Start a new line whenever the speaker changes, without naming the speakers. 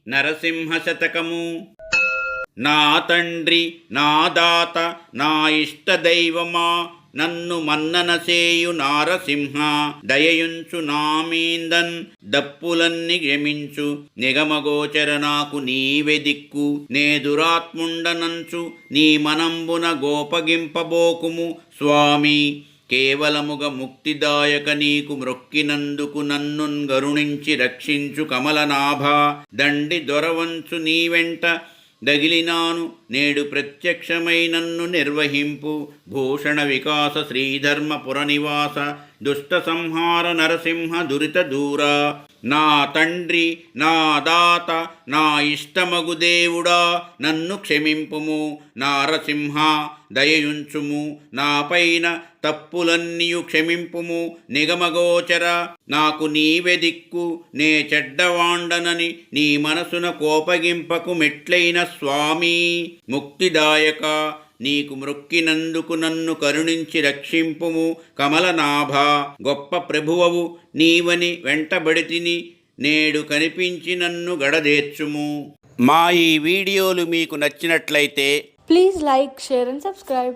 నరసింహ శతకము. నా తండ్రి నా దాత నా ఇష్టదైవమా, నన్ను మన్ననసేయు నారసింహ. దయయుంచు నామీందన్ దప్పులన్ని క్షమించు, నిగమగోచర నాకు నీవే దిక్కు. నే దురాత్ముండనంచు నీ మనంబున గోపగింపబోకుము స్వామి. కేవలముగ ముక్తిదాయక నీకు మ్రొక్కినందుకు నన్నున్ గరుణించి రక్షించు కమలనాభ. దండి దొరవంచు నీ వెంట దగిలినాను, నేడు ప్రత్యక్షమై నన్ను నిర్వహింపు. భూషణ వికాస శ్రీధర్మ పురనివాస, దుష్ట సంహార నరసింహ దురిత దూర. నా తండ్రి నా దాత నా ఇష్టమగు దేవుడా, నన్ను క్షమింపుము నారసింహ. దయయుంచుము నాపైన తప్పులన్నీయు క్షమింపుము నిగమగోచర. నాకు నీవే దిక్కు, నే చెడ్డవాండనని నీ మనసున కోపగింపకు మెట్లైన స్వామి. ముక్తిదాయక నీకు మ్రొక్కినందుకు నన్ను కరుణించి రక్షింపుము కమలనాభ. గొప్ప ప్రభువవు నీవని వెంటబడితిని, నేడు కనిపించి నన్ను గడదేర్చుము. మా ఈ వీడియోలు మీకు నచ్చినట్లయితే
please like, share and subscribe.